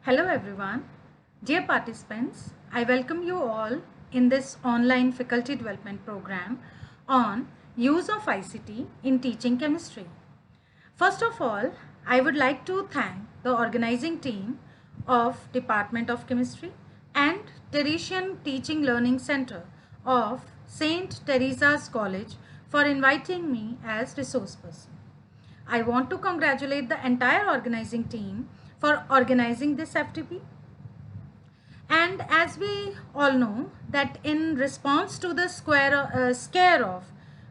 Hello everyone. Dear participants, I welcome you all in this online faculty development program on use of ICT in teaching chemistry. First of all, I would like to thank the organizing team of Department of Chemistry and Teresian Teaching Learning Center of St. Teresa's College for inviting me as resource person. I want to congratulate the entire organizing team for organizing this FTP. And as we all know that in response to the scare of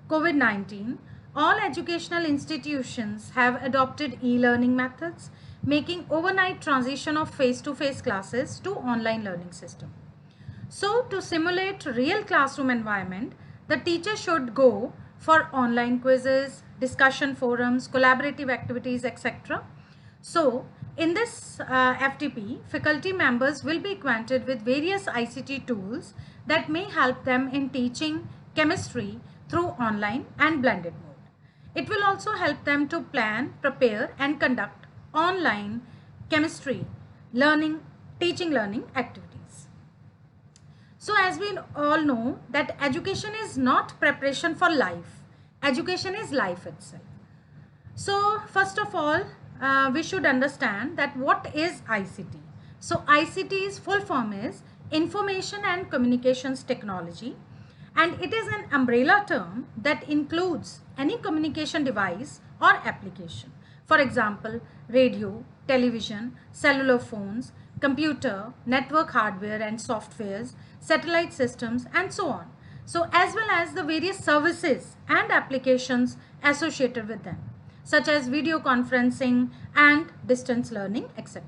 COVID-19, all educational institutions have adopted e-learning methods, making overnight transition of face-to-face classes to online learning system. So to simulate real classroom environment, the teacher should go for online quizzes, discussion forums, collaborative activities, etc. So in this FTP, faculty members will be acquainted with various ICT tools that may help them in teaching chemistry through online and blended mode. It will also help them to plan, prepare and conduct online chemistry teaching learning activities. So as we all know that education is not preparation for life. Education is life itself. So first of all, we should understand that what is ICT. So ICT's full form is Information and Communications Technology, and it is an umbrella term that includes any communication device or application. For example, radio, television, cellular phones, computer, network hardware and softwares, satellite systems and so on. So as well as the various services and applications associated with them, such as video conferencing and distance learning, etc.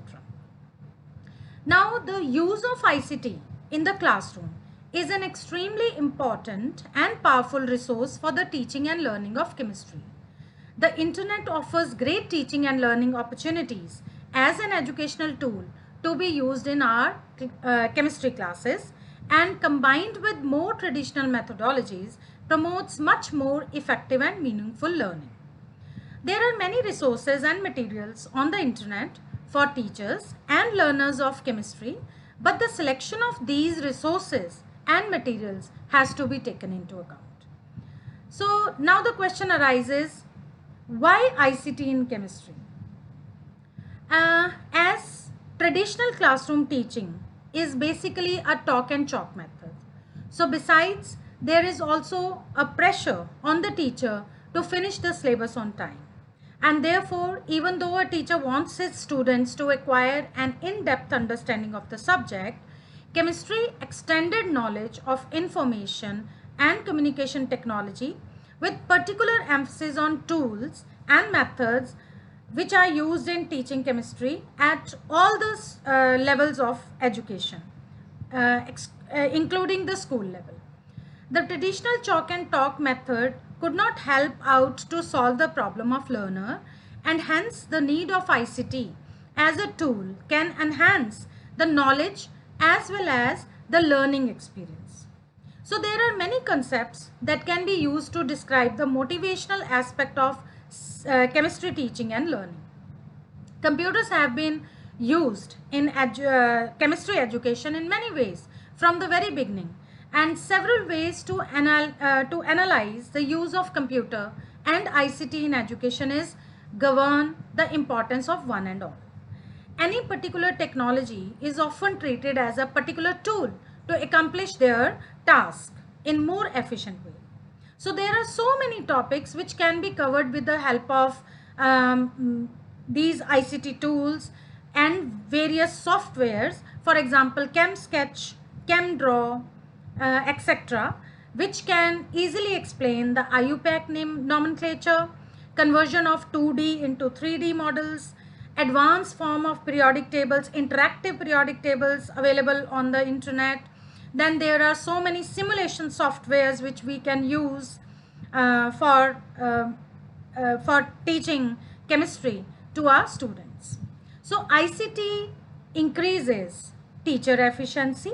Now, the use of ICT in the classroom is an extremely important and powerful resource for the teaching and learning of chemistry. The internet offers great teaching and learning opportunities as an educational tool to be used in our chemistry classes, and combined with more traditional methodologies promotes much more effective and meaningful learning. There are many resources and materials on the internet for teachers and learners of chemistry, but the selection of these resources and materials has to be taken into account. So now the question arises, why ICT in chemistry? As traditional classroom teaching is basically a talk and chalk method. So besides, there is also a pressure on the teacher to finish the syllabus on time. And therefore, even though a teacher wants his students to acquire an in-depth understanding of the subject, chemistry extended knowledge of information and communication technology with particular emphasis on tools and methods which are used in teaching chemistry at all the levels of education, including the school level. The traditional chalk and talk method could not help out to solve the problem of learner, and hence the need of ICT as a tool can enhance the knowledge as well as the learning experience. So there are many concepts that can be used to describe the motivational aspect of chemistry teaching and learning. Computers have been used in chemistry education in many ways from the very beginning, and several ways to analyze the use of computer and ICT in education is govern the importance of one and all. Any particular technology is often treated as a particular tool to accomplish their task in more efficient way. So there are so many topics which can be covered with the help of these ICT tools and various softwares, for example, ChemSketch, ChemDraw, etc., which can easily explain the IUPAC nomenclature, conversion of 2D into 3D models, advanced form of periodic tables, interactive periodic tables available on the internet. Then there are so many simulation softwares which we can use for teaching chemistry to our students. So ICT increases teacher efficiency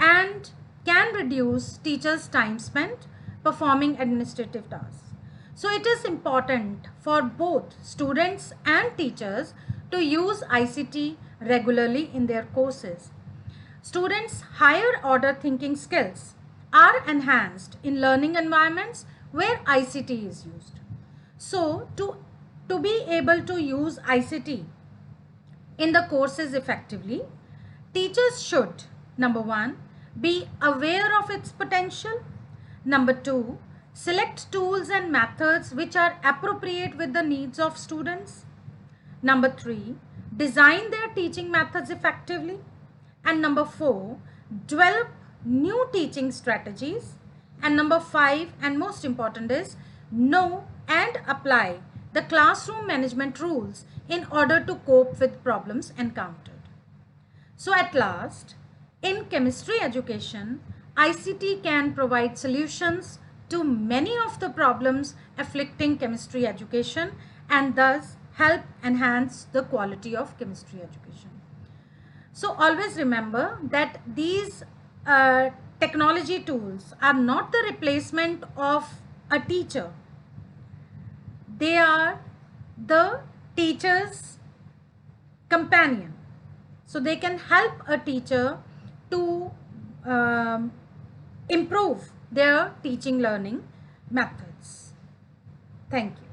and can reduce teachers' time spent performing administrative tasks. So it is important for both students and teachers to use ICT regularly in their courses. Students' higher order thinking skills are enhanced in learning environments where ICT is used. So, to be able to use ICT in the courses effectively, teachers should, number one, be aware of its potential. Number two, select tools and methods which are appropriate with the needs of students. Number three, design their teaching methods effectively. And number four, develop new teaching strategies. And number five, and most important, is know and apply the classroom management rules in order to cope with problems encountered. So at last, in chemistry education, ICT can provide solutions to many of the problems afflicting chemistry education and thus help enhance the quality of chemistry education. So always remember that these technology tools are not the replacement of a teacher. They are the teacher's companion. So they can help a teacher to improve their teaching learning methods. Thank you.